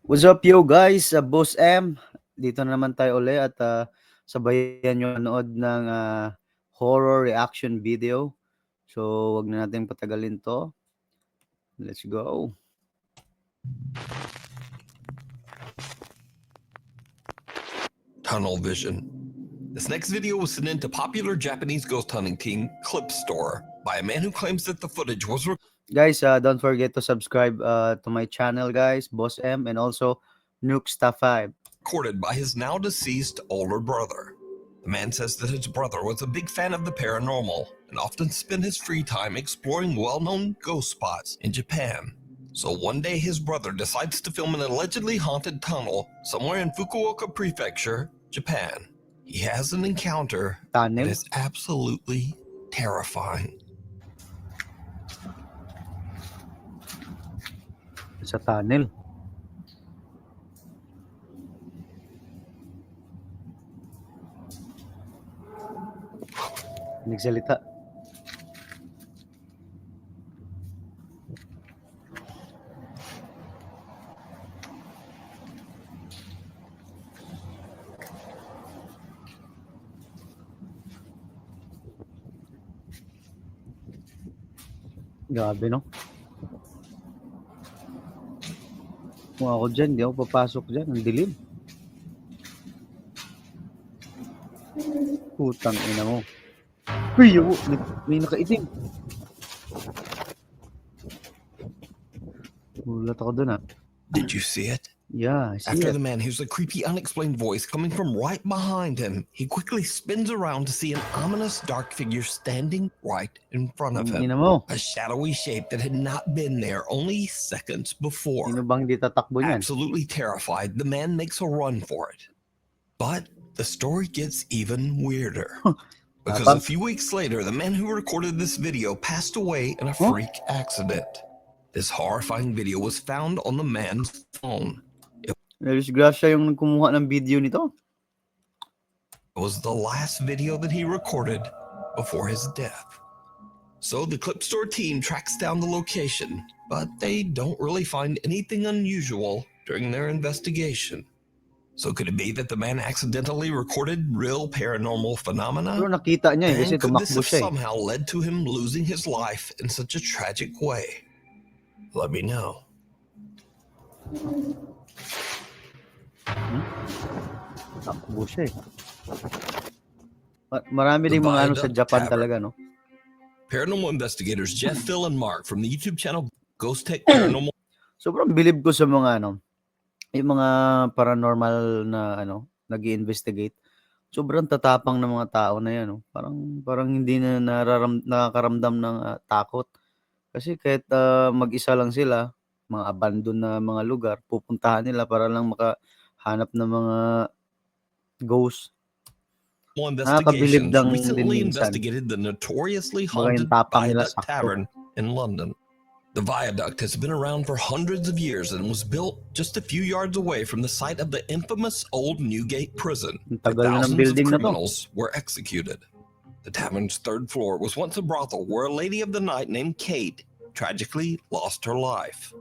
What's up yo guys, Boss M. Dito na naman tayo uli at sabayan nyo manood ng horror reaction video. So wag na natin patagalin to. Let's go. Tunnel vision. This next video was sent in to popular Japanese ghost hunting team Clipstore by a man who claims that the footage was Guys, don't forget to subscribe to my channel guys, Boss M, and also Nukesta5. recorded by his now deceased older brother. The man says that his brother was a big fan of the paranormal and often spent his free time exploring well-known ghost spots in Japan. So one day his brother decides to film an allegedly haunted tunnel somewhere in Fukuoka Prefecture, Japan. He has an encounter that is absolutely terrifying. Sa tunnel. Nagsalita. Grabe, no? Kung ako dyan, di ako papasok dyan. Ang dilim. Putang ina mo. Uy, may nakaitim. Ulat ako dun, Did you see it? Yeah, I see After it. the man hears a creepy, unexplained voice coming from right behind him, he quickly spins around to see an ominous dark figure standing right in front of him. A shadowy shape that had not been there only seconds before. Sino bang di tatakbo niyan? Absolutely terrified, the man makes a run for it. But the story gets even weirder. Because a few weeks later, the man who recorded this video passed away in a freak accident. This horrifying video was found on the man's phone. Disgrasya yung kumuha ng video nito. It was the last video that he recorded before his death. So the Clipstore team tracks down the location, but they don't really find anything unusual during their investigation. So could it be that the man accidentally recorded real paranormal phenomena? Pero nakita niya kasi And could this tumakbo have siya somehow led to him losing his life in such a tragic way? Let me know. Takbo siya Marami ding mga ano sa Japan talaga, no? Paranormal investigators Jeff, Phil, and Mark from the YouTube channel Ghost Tech Paranormal. Sobrang bilib ko sa mga ano, yung mga paranormal na ano, nag-i-investigate. Sobrang tatapang ng mga tao na yan, no? Parang hindi na nakakaramdam ng takot. Kasi kahit mag-isa lang sila, mga abandoned na mga lugar, pupuntahan nila para lang makahanap ng mga ghost. Investigations recently investigated the notoriously haunted Viaduct Tavern in London. The viaduct has been around for hundreds of years and was built just a few yards away from the site of the infamous old Newgate prison, where thousands of criminals were executed. The tavern's third floor was once a brothel where a lady of the night named Kate tragically lost her life.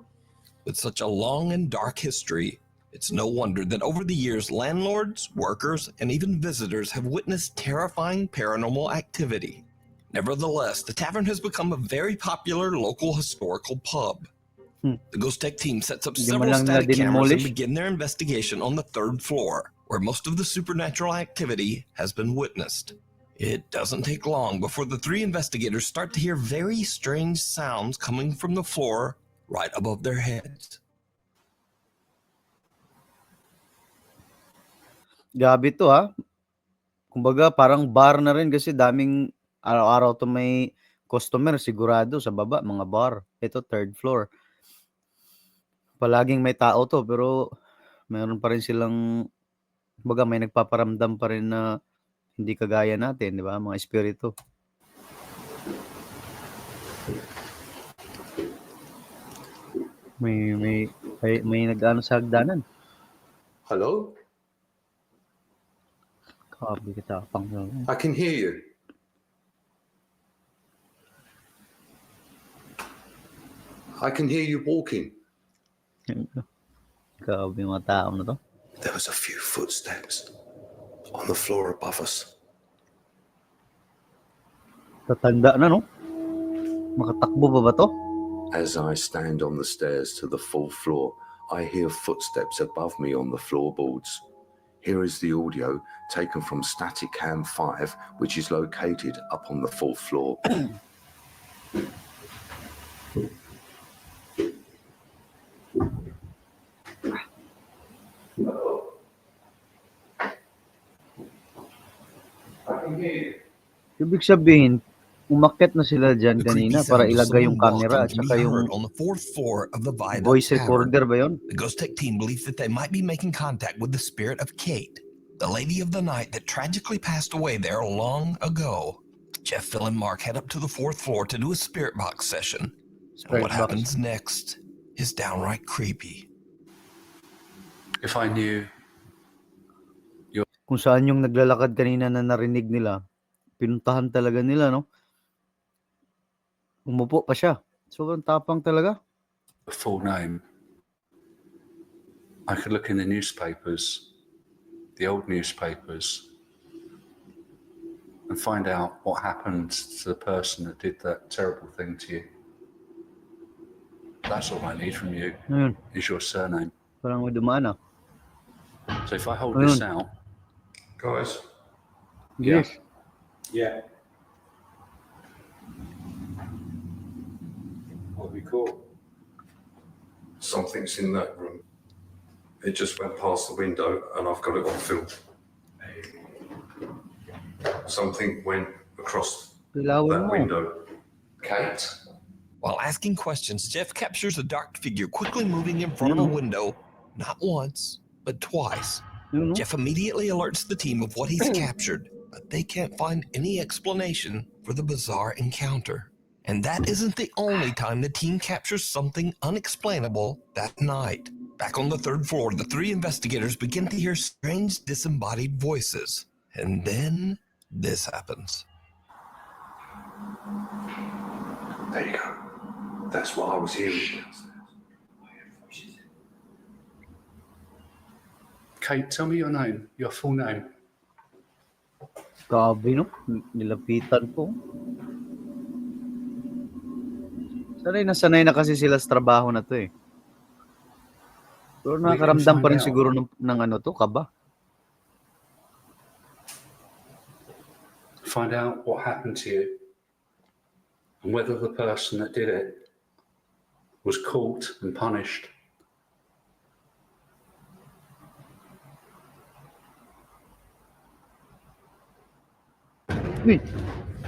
With such a long and dark history, it's no wonder that over the years, landlords, workers, and even visitors have witnessed terrifying paranormal activity. Nevertheless, the tavern has become a very popular local historical pub. The Ghost Tech team sets up several static cameras and begin their investigation on the third floor, where most of the supernatural activity has been witnessed. It doesn't take long before the three investigators start to hear very strange sounds coming from the floor right above their heads. Gabi to Kumbaga parang bar na rin kasi daming araw-araw to may customer sigurado sa baba, mga bar. Ito third floor. Palaging may tao to pero meron pa rin silang kumbaga may nagpaparamdam pa rin na hindi kagaya natin, di ba? Mga espiritu. May nag-ano sa hagdanan. Hello? I can hear you. I can hear you walking. Grabe yung mga tao na to. There was a few footsteps on the floor above us. Tatanda na, no? Makatakbo ba to? As I stand on the stairs to the full floor, I hear footsteps above me on the floorboards. Here is the audio taken from Static Cam 5, which is located up on the fourth floor. Ibig sabihin, umakyat na sila dyan kanina para ilagay yung camera at saka yung on the fourth floor of the Viaduct voice Tavern. recorder ba yun? The Ghost Tech team believes that they might be making contact with the spirit of Kate, the lady of the night that tragically passed away there long ago. Jeff, Phil, and Mark head up to the fourth floor to do a spirit box session. And what happens next is downright creepy. If I knew Kung saan yung naglalakad kanina na narinig nila, pinuntahan talaga nila, no? Umupo pa siya. Sobrang tapang talaga. the full name, I could look in the newspapers, the old newspapers, and find out what happened to the person that did that terrible thing to you. That's all I need from you, is your surname. Parang may dumaan, ah. So if I hold this out, guys. Yes. Yeah. What we call? Something's in that room. It just went past the window and I've got it on film. Something went across that window. Kate. While asking questions, Jeff captures a dark figure quickly moving in front of a window, not once, but twice. Jeff immediately alerts the team of what he's captured, but they can't find any explanation for the bizarre encounter. And that isn't the only time the team captures something unexplainable that night. Back on the third floor, the three investigators begin to hear strange disembodied voices. And then this happens. There you go. That's what I was hearing. Kate, tell me your name, your full name. Grabe, no? Nilapitan ko. Sanay na kasi sila sa trabaho na to eh. Pero nakakaramdam pa rin siguro ng ano to, kaba. Find out what happened to you and whether the person that did it was caught and punished.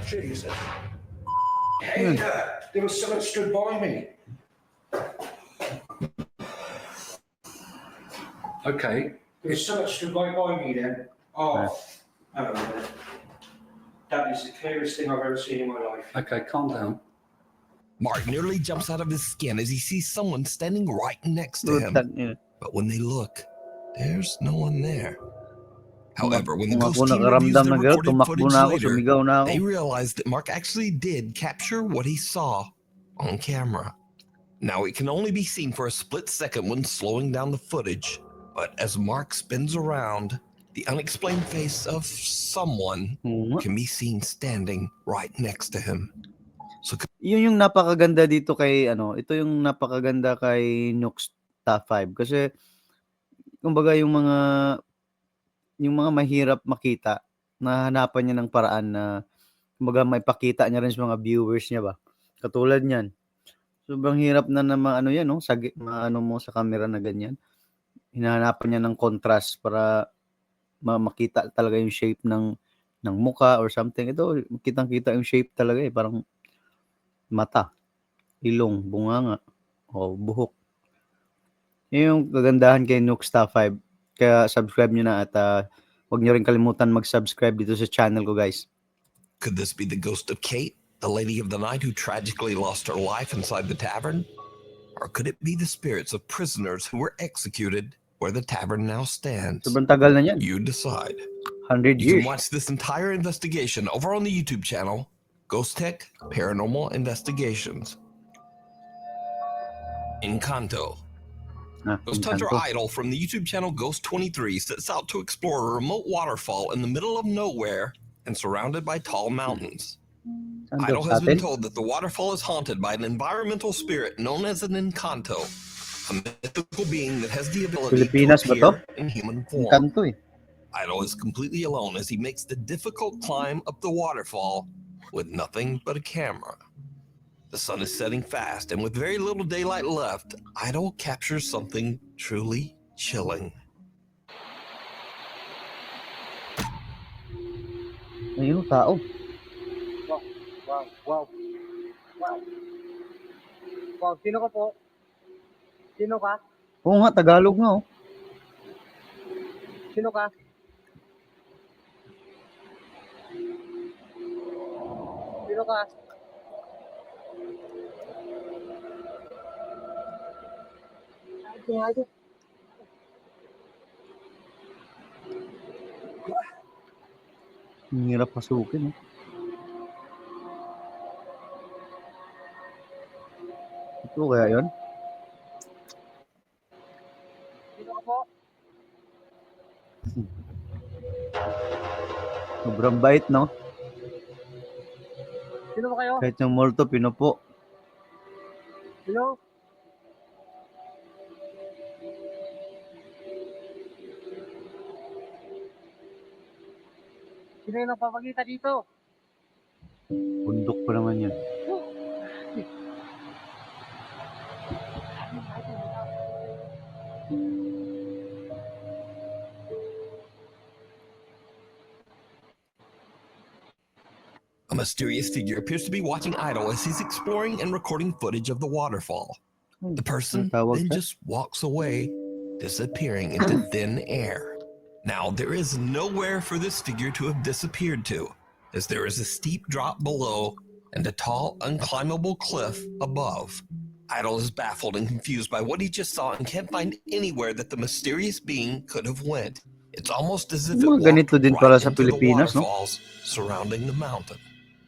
Jesus. Hey, there was someone stood by me. Okay. There was someone stood by me then. Oh, hang on a minute. That is the clearest thing I've ever seen in my life. Okay, calm down. Mark nearly jumps out of his skin as he sees someone standing right next to him. But when they look, there's no one there. However, when the ghost team reviews the recorded footage later, they realize that Mark actually did capture what he saw on camera. Now, it can only be seen for a split second when slowing down the footage, but as Mark spins around, the unexplained face of someone can be seen standing right next to him. So, yun yung napakaganda dito kay ito yung napakaganda kay Nukes Top 5 kasi kumbaga yung mga mahirap makita, nahanapan niya ng paraan na kumbaga may pakita niya rin sa mga viewers niya ba. Katulad niyan. Sobrang hirap na yan, no? Maano mo sa camera na ganyan. Hinahanapan niya ng contrast para makita talaga yung shape ng muka or something. Ito, kitang-kita yung shape talaga eh. Parang mata, ilong, bunganga, o buhok. Yun yung kagandahan kay Nukes Top 5. Kaya subscribe nyo na at huwag nyo rin kalimutan mag-subscribe dito sa channel ko, guys. Could this be the ghost of Kate, the lady of the night who tragically lost her life inside the tavern? Or could it be the spirits of prisoners who were executed where the tavern now stands? Sobrang tagal na yan. You decide. 100 years. You can watch this entire investigation over on the YouTube channel, Ghost Tech Paranormal Investigations. Encanto. Ghost Hunter Encanto. Idol from the YouTube channel Ghost23 sets out to explore a remote waterfall in the middle of nowhere and surrounded by tall mountains. Saan to? Idol Sa has been atin? told that the waterfall is haunted by an environmental spirit known as an Encanto, a mythical being that has the ability Pilipinas to ba to? appear in human form. Encanto eh. Idol is completely alone as he makes the difficult climb up the waterfall with nothing but a camera. The sun is setting fast, and with very little daylight left, Idol captures something truly chilling. Ayun, tao. Wow. Sino ka po? Sino ka? Oo nga, Tagalog nga oh. Sino ka? Sino ka? Ang hirap pasukin. Ito kaya yun? Sino ka po? Sobrang bait, no? Sino ba kayo? Kahit yung multo, pinupo. Sino? Sino yung nagpapagita dito? Bundok pa naman yun. A mysterious figure appears to be watching Idol as he's exploring and recording footage of the waterfall. The person then just walks away, disappearing into thin air. Now, there is nowhere for this figure to have disappeared to, as there is a steep drop below and a tall, unclimbable cliff above. Idol is baffled and confused by what he just saw and can't find anywhere that the mysterious being could have went. It's almost as if it walked Ganito din pala right sa into the Pilipinas, no? waterfalls surrounding the mountain.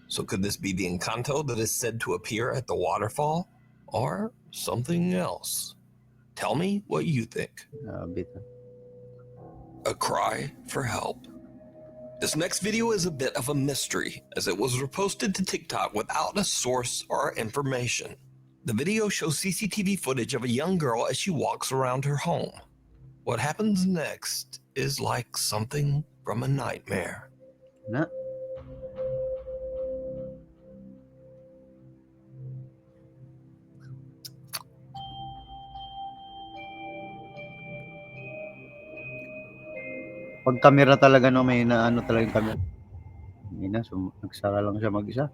So could this be the Encanto that is said to appear at the waterfall? Or something else? Tell me what you think. A cry for help. This next video is a bit of a mystery, as it was reposted to TikTok without a source or information. The video shows CCTV footage of a young girl as she walks around her home. What happens next is like something from a nightmare. Na? Pag camera talaga, no, may naano talaga yung camera. Hindi na, nagsara lang siya mag-isa.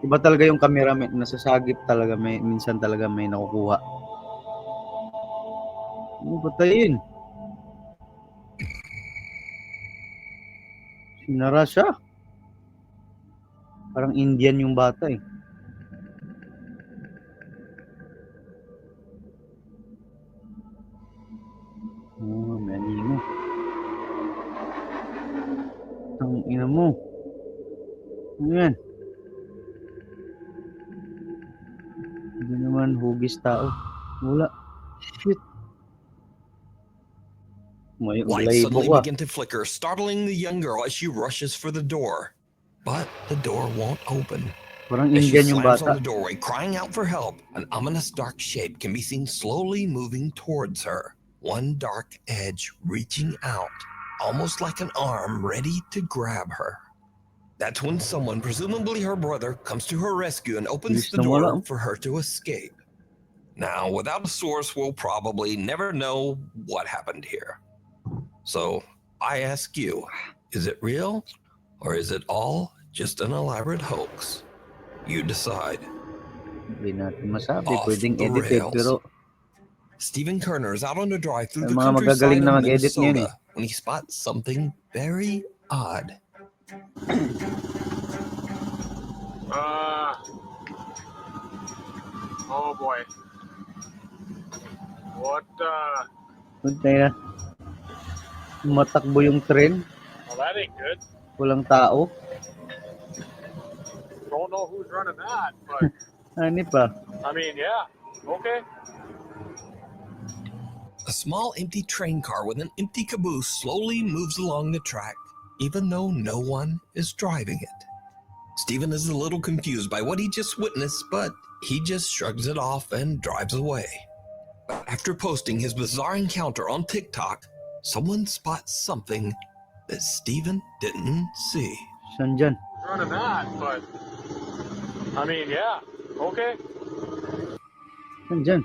Iba talaga yung camera, may nasasagip talaga, may minsan talaga may nakukuha. Patayin. Sinara siya. Parang Indian yung bata eh. Oh, may animo. Ang ina mo. Ano yan? Hindi naman hugis tao. Wala. Shit. Lights suddenly begin to flicker, startling the young girl as she rushes for the door. But the door won't open. Parang As she Indian yung slams on bata. the doorway, crying out for help, an ominous dark shape can be seen slowly moving towards her. One dark edge reaching out, almost like an arm ready to grab her. That's when someone, presumably her brother, comes to her rescue and opens the door for her to escape. Now, without a source, we'll probably never know what happened here. So, I ask you, is it real? Or is it all just an elaborate hoax? You decide. Hindi natin masabi. Off Pwedeng the edited, rails. pero Stephen Kerner is out on a drive through the mga countryside magagaling na of mag-edit ngayon Minnesota when he spots something very odd. Oh boy. What, Puntay na. Matakbo yung tren. well, that ain't good. Walang tao. Don't know who's running that, but Ano pa? I mean, yeah, okay. A small empty train car with an empty caboose slowly moves along the track, even though no one is driving it. Stephen is a little confused by what he just witnessed, but he just shrugs it off and drives away. After posting his bizarre encounter on TikTok, someone spots something that Stephen didn't see. Saan dyan? Run of that, but I mean, yeah, okay. Saan dyan?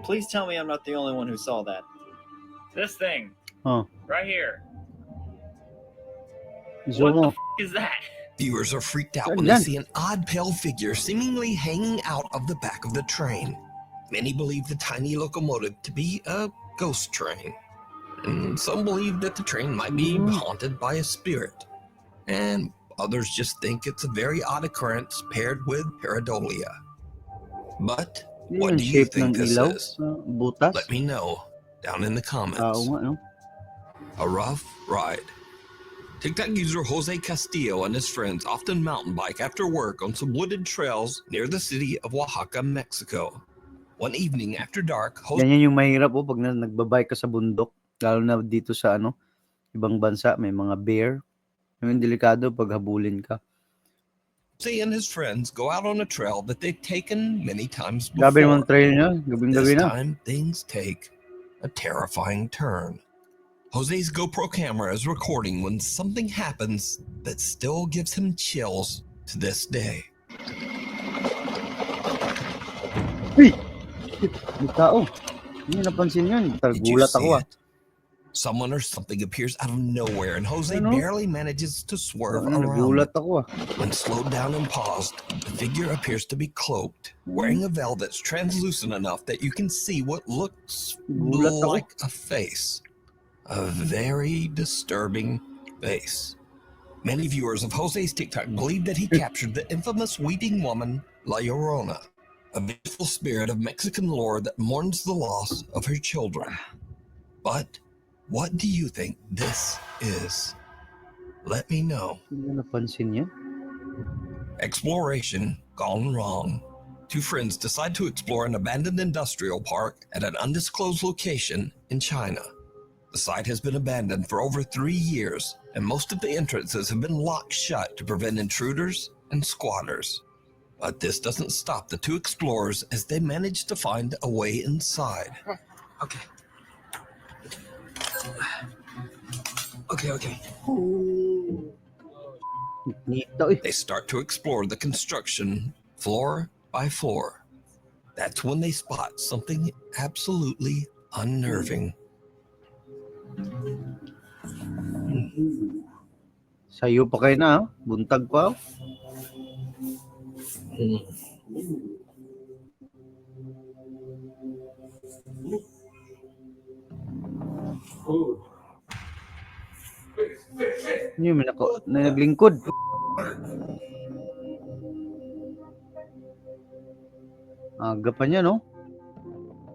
Please tell me I'm not the only one who saw that. This thing. Oh. Right here. Zoom mo. Is that? Viewers are freaked out when they see an odd pale figure seemingly hanging out of the back of the train. Many believe the tiny locomotive to be a ghost train, and some believe that the train might be haunted by a spirit, and others just think it's a very odd occurrence paired with pareidolia. But what do you think this is? Butas? Let me know down in the comments. Nga, no? A rough ride. TikTok user Jose Castillo and his friends often mountain bike after work on some wooded trails near the city of Oaxaca, Mexico. One evening after dark, Jose... Ganyan yung mahirap pag nagbabike ka sa bundok. Lalo na dito sa ibang bansa, may mga bear. Yung delikado pag habulin ka. Jose and his friends go out on a trail that they've taken many times before. Grabe naman trail niya. Gabing-gabi This na. time, things take a terrifying turn. Jose's GoPro camera is recording when something happens that still gives him chills to this day. Uy! May tao. Hindi napansin yun. Did you Gulat see ako. it? Someone or something appears out of nowhere, and Jose barely manages to swerve around Nagulat it. ako. When slowed down and paused, the figure appears to be cloaked, wearing a veil that's translucent enough that you can see what looks like a face. A very disturbing face. Many viewers of Jose's TikTok believe that he captured the infamous weeping woman, La Llorona, a vengeful spirit of Mexican lore that mourns the loss of her children. But what do you think this is? Let me know. Hindi napansin yan. Exploration gone wrong. Two friends decide to explore an abandoned industrial park at an undisclosed location in China. The site has been abandoned for over 3 years, and most of the entrances have been locked shut to prevent intruders and squatters. But this doesn't stop the two explorers as they manage to find a way inside. Okay. They start to explore the construction floor by floor. That's when they spot something absolutely unnerving. Sayo pa kayo na, buntag pa. Yung naglingkod. Aga pa niya, no?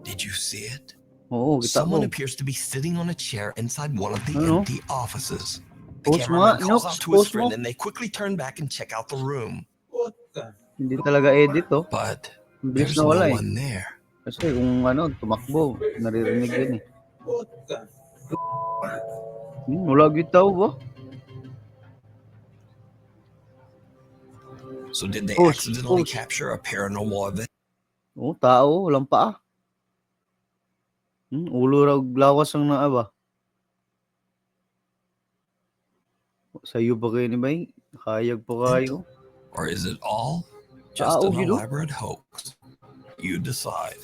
Did you see it? Oo, kita Someone mo. appears to be sitting on a chair inside one of the Ano? empty offices. The Post mo cameraman nga, calls Nox, out to his post friend mo. and they quickly turn back and check out the room. Hindi talaga edit, oh. But Bilis there's na no wala, eh. one there. Kasi kung tumakbo, naririnig yun, eh. Wala gitaw ba? So did they Post, accidentally post. capture a paranormal event? Oo, tao, walang paa. Ulo raw lawas ang naaba. Sa'yo ba kayo ni Bay? Nakayag pa kayo. Or is it all just Tao, an you know? elaborate hoax? You decide.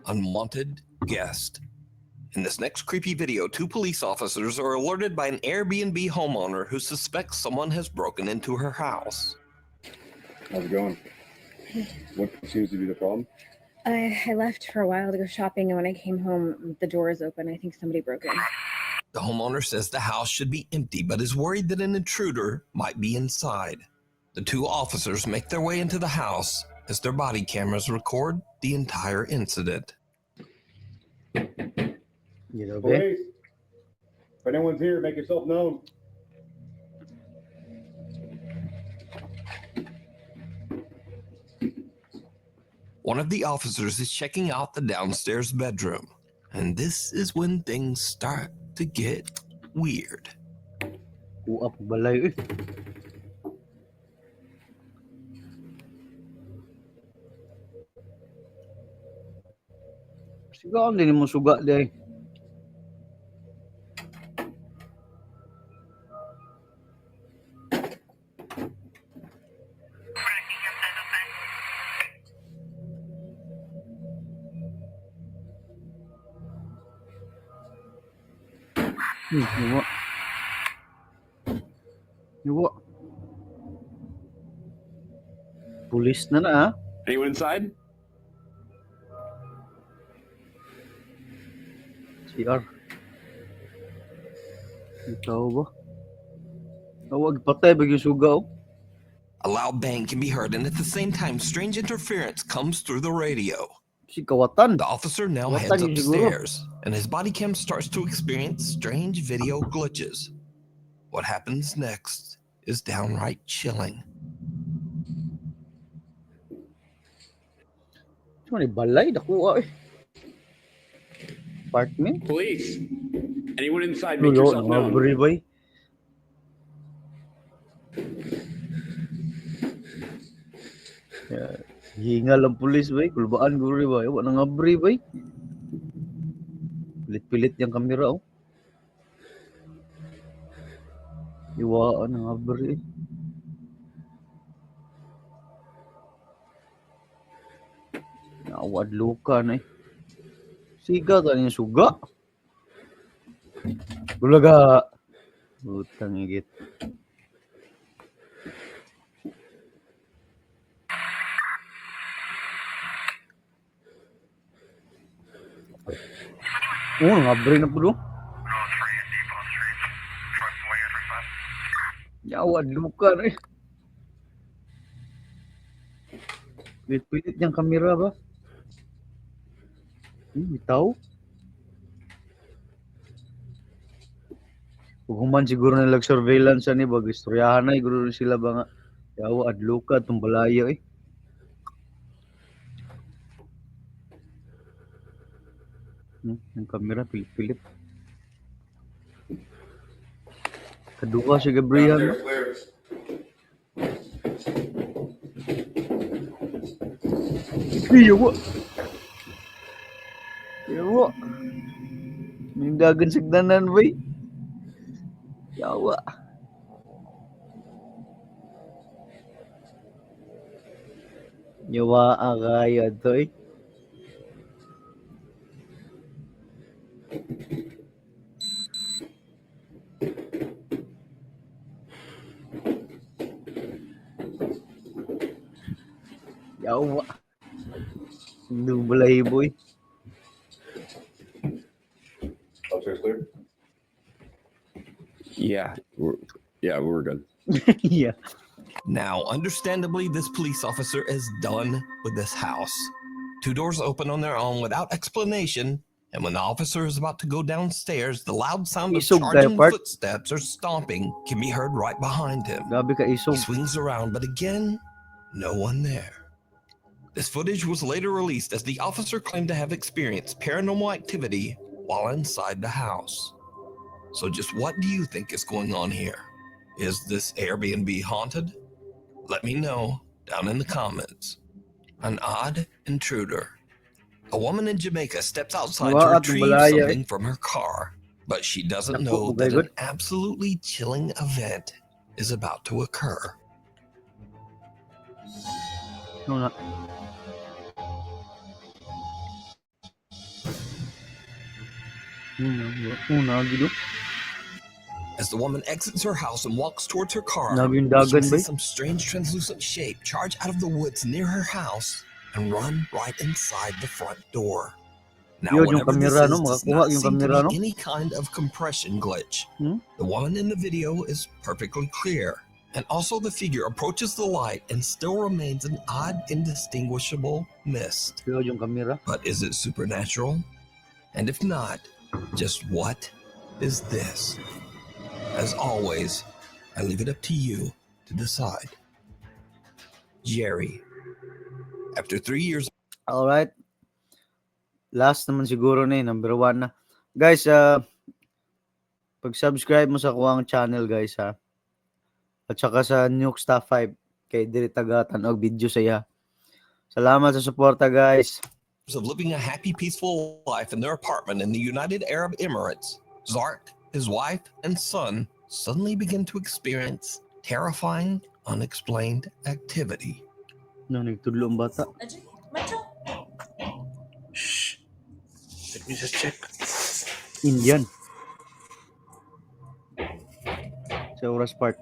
Unwanted guest. In this next creepy video, two police officers are alerted by an Airbnb homeowner who suspects someone has broken into her house. How's it going? What seems to be the problem? I left for a while to go shopping, and when I came home, the door is open. I think somebody broke in. The homeowner says the house should be empty, but is worried that an intruder might be inside. The two officers make their way into the house as their body cameras record the entire incident. You know, Police, if anyone's here, make yourself known. One of the officers is checking out the downstairs bedroom, and this is when things start to get weird. Uap balay eh. Sigaw din mo suga day. Yawa. Yawa. Pulis na ah. Anyone inside? CR. Ikaw ba? Tawag patay bagyo sugaw. A loud bang can be heard, and at the same time, strange interference comes through the radio. Si kawatan. The officer now Watan heads yun siguro. upstairs, and his body cam starts to experience strange video glitches. What happens next is downright chilling. Ano ni balay dakuha eh. Apartment. Police. Anyone inside? Make Lulo yourself ng known. abri bay. Hingal ang pulis bay, kulbaan guri bay, wa nang abri bay. Pilit-pilit yung kamera oh. Iwaan ang abri. Nawad luka na eh. Siga ta niya suga. Bulaga. Utang igit. Oh, ngabri na po. Yawad luka na eh. Pilit-pilit niyang kamera ba? Bitaw. Human siguro na surveillance ni bag istoryahan na siguro sila ba nga. Yawa adluka tong balaya eh. Yung kamera pilit-pilit. Kaduha si Gabriel. No? Yawa. Yawa. Yung dagan sigdanan ba eh. Yawa. Yawa agaya to eh. Yawa. Hindi balahibo eh. Upstairs clear? Yeah, we're good. Yeah. Now, understandably, this police officer is done with this house. Two doors open on their own without explanation, and when the officer is about to go downstairs, the loud sound of Isog charging dapat. footsteps or stomping can be heard right behind him. Gabi ka He isog. swings around, but again, no one there. This footage was later released as the officer claimed to have experienced paranormal activity while inside the house. So just what do you think is going on here? Is this Airbnb haunted? Let me know down in the comments. An odd intruder. A woman in Jamaica steps outside to Wow, at retrieve balaya, something from her car, but she doesn't Naku, know that good. an absolutely chilling event is about to occur. No na. Una gido. As the woman exits her house and walks towards her car, Naging she dagan ba? sees some strange translucent shape charge out of the woods near her house and run right inside the front door. Now, Yun, yung whatever this kamera, is no? does Makakuha not yung seem to kamera, be no? any kind of compression glitch. The woman in the video is perfectly clear, and also the figure approaches the light and still remains an odd, indistinguishable mist. Yun yung kamera. But is it supernatural? And if not, just what is this? As always, I leave it up to you to decide. Jerry. After 3 years... Alright. Last naman siguro na number 1 na. Guys, pag-subscribe mo sa kuwang channel guys ha. At saka sa Nuke Staff 5 kay diri taga tanog video saya. Salamat sa suporta guys. Of living a happy, peaceful life in their apartment in the United Arab Emirates, Zark, his wife, and son suddenly begin to experience terrifying, unexplained activity. Nagtudlo ang bata. Shh. Let me just check. Indian. Sa oras part.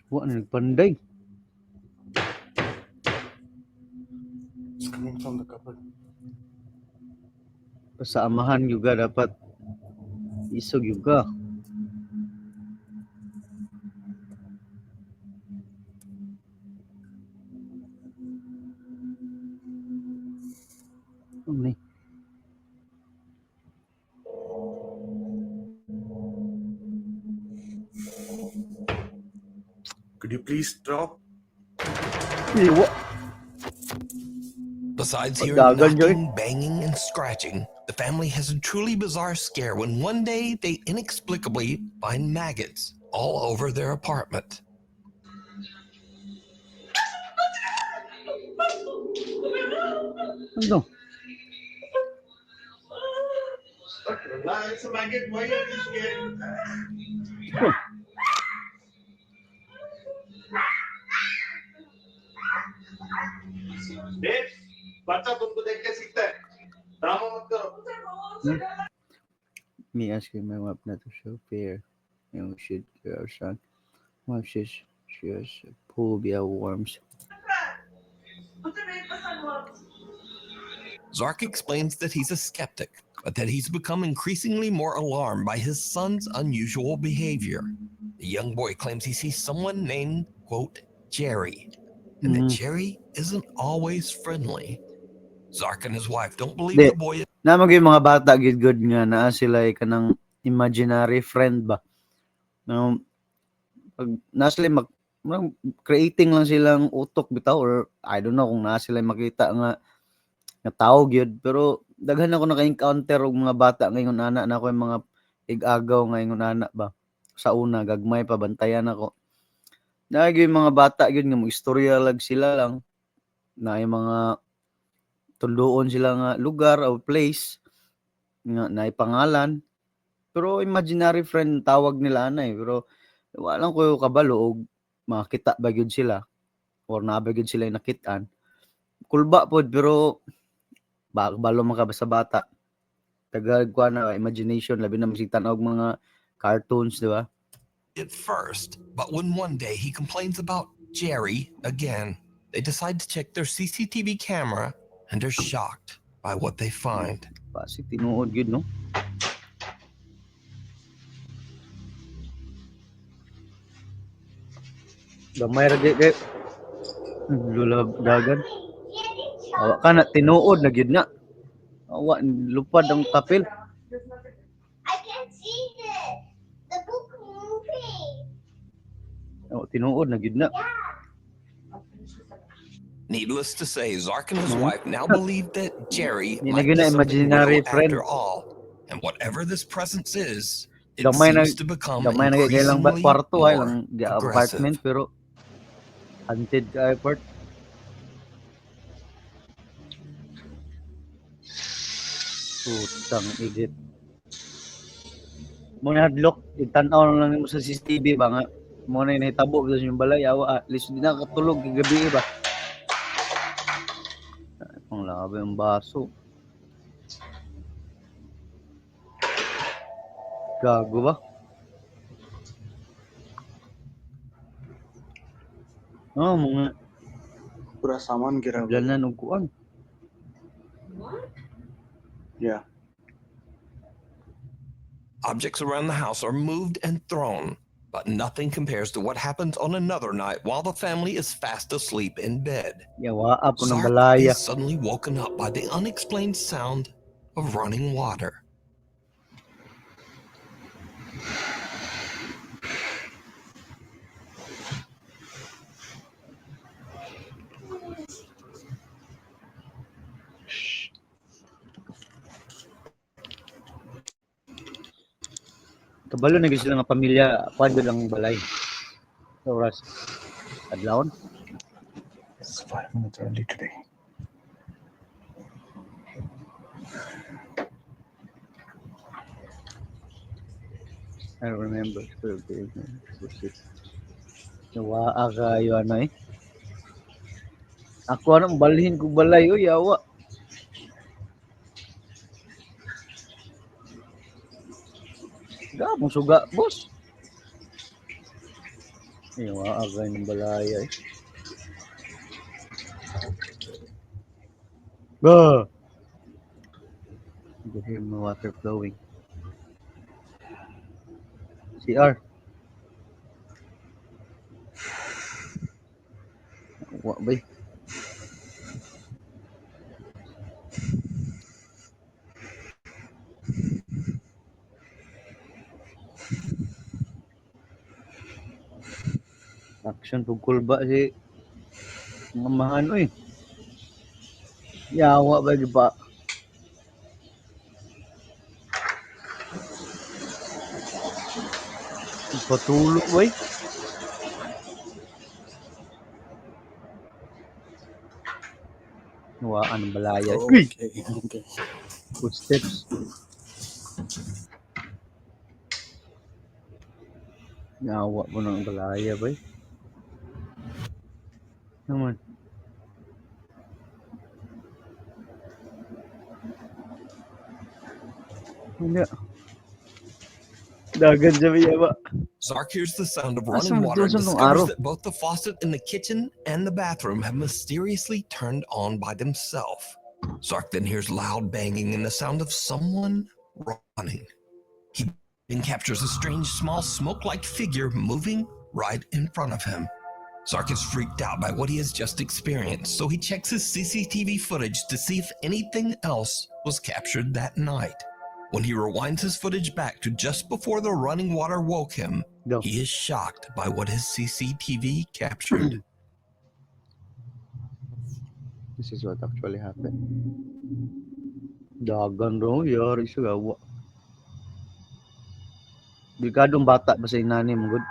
Wala na nagpanday. It's coming from the cupboard. Pasaamahan juga dapat isog juga. Ano ni? Could you please drop? Iwa. Besides hearing knocking, banging, and scratching, the family has a truly bizarre scare when one day they inexplicably find maggots all over their apartment. Ano? बच्चा तुमको देख के सीखता है ड्रामा मत करो Me asking my wife not to show fear. And we should get our son. Well, she has phobia of worms. Zark explains that he's a skeptic, but that he's become increasingly more alarmed by his son's unusual behavior. The young boy claims he sees someone named, quote, Jerry, and that Jerry isn't always friendly. Zark and his wife don't believe the boy is... Namag yung mga bata good nga na sila kanang imaginary friend ba. No, pag na sila creating lang silang utok bitaw or I don't know kung na sila makita nga tao gyud pero daghan ako naka-encounter og mga bata ngayon ana na ako yung mga igagaw ngayon ana ba sa una gagmay pa bantayan ako. Nagi yung mga bata gyud nga mo istorya lag sila lang na yung mga tuldoon sila nga lugar o place nga na pangalan pero imaginary friend tawag nila ana pero wala ko kabalo og makita ba gyud sila or naba gyud sila nakitaan kulba pod pero balo man ka sa bata tagal ko na imagination labi na masigtan og mga cartoons di ba at first but when one day he complains about Jerry again they decide to check their CCTV camera and are shocked by what they find. Pasig tinuod gyud no. Gamay ra gyud. Lulab dagan. Awa ka na tinuod na gyud na. Awa lupad ang tapil. I can see the book moving. Awa tinuod na gyud na. Needless to say, Zark and his wife now believe that Jerry might be be imaginary friend after all. And whatever this presence is, it seems to become increasingly kwarto ay more lang aggressive. apartment pero haunted ka airport. Putang igit. Muna hadlok, itanaw lang mo sa CCTV ba nga. Muna nahitabo sa yung balay, awa at least di nakatulog gabi ba. Ang labi ang baso. Gago ba? Oh, mga पूरा सामान गिरा हुआ है। Jalan ng kuan. Yeah. Objects around the house are moved and thrown, but nothing compares to what happens on another night while the family is fast asleep in bed. Yawa po ng Zark balaya. is suddenly woken up by the unexplained sound of running water. Kabalo na sila nga pamilya, kwado lang balay. Oras. Adlawon. It's 5 minutes early today. I don't remember. Nawaa kayo ano eh. Ako anong balhin ko balay, uy, yawa. Gabong suga, boss. Yawa kayo ng balaya eh. Bah! You can hear the water flowing. CR. What ba? Action pugkul ba si mamahan oy. Yawa ba di ba? Patulog boy. Nawaan ng balaya. Okay, okay. Footsteps. Yawa po ng balaya boy. Naman. Hindi. Dagan siya yawa. Zark hears the sound of Asa running water and nagdusa nung discovers araw? that both the faucet in the kitchen and the bathroom have mysteriously turned on by themselves. Zark then hears loud banging and the sound of someone running. He then captures a strange, small, smoke-like figure moving right in front of him. Zark is freaked out by what he has just experienced, so he checks his CCTV footage to see if anything else was captured that night. When he rewinds his footage back to just before the running water woke him, Go. he is shocked by what his CCTV captured. This is what actually happened. Dagan raw, yari siya gawa. Delikadong bata ba sa inani mo, good?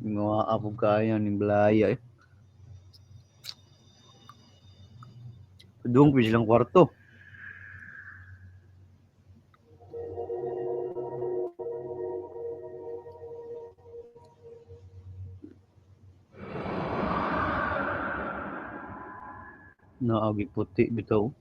Mga apog kaya ng balaya eh. Doon ko silang kwarto. Naagi puti bitaw.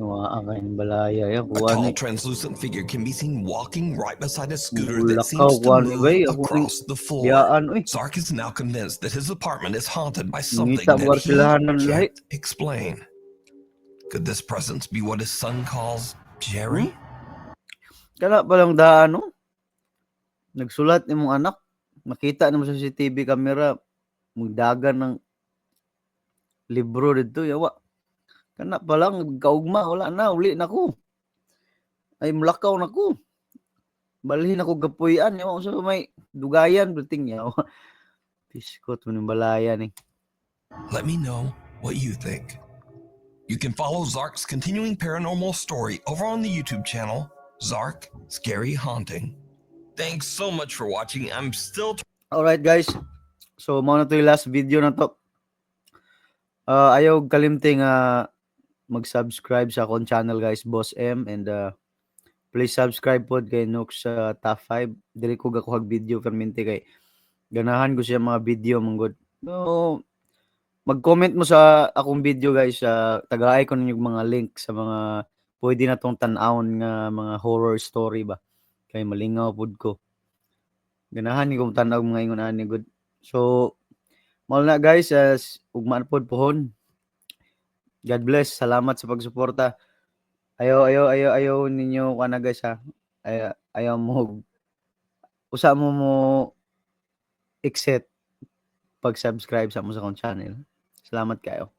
Mga ng balaya ya A kuha tall, ni. translucent figure can be seen walking right beside a scooter Lakaw, that seems to kuha ni, move bay. Ako across the floor. Yaan, uy. Zark is now convinced that his apartment is haunted by something Ngita that mo he silahan ng lahi. can't explain. Could this presence be what his son calls Jerry? Kana palang daan, no? Nagsulat ni mong anak. Nakita naman sa CCTV camera. Magdagan ng libro dito, yawa. Kana palang kaugma, wala na, uli na ko. Ay, mulakaw na ko. Balhin ako gapuyan, yawa. So, may dugayan, buting yawa. Piskot mo ng balayan eh. Let me know what you think. You can follow Zark's continuing paranormal story over on the YouTube channel, Zark Scary Haunting. Thanks so much for watching. I'm still... Alright guys, so mao na to yung last video na to. Ayaw kalimting mag-subscribe sa akong channel guys, Boss M, and please subscribe po kay Nooks sa Top 5. Dili ko gakuhag video permente kay ganahan ko siya mga video manggod. So, mag-comment mo sa akong video guys, tagaay ko ninyo mga link sa mga pwede na tong tan-awon nga mga horror story ba. Kay malingaw pud ko. Ganahan ni kong tanaw mga ingon ani good. So mao na guys, ugma na pod pohon. God bless. Salamat sa pagsuporta. Ayaw ninyo kana guys ha. Ayaw mo usa mo exit pag-subscribe sa mo sa akong channel. Salamat kayo.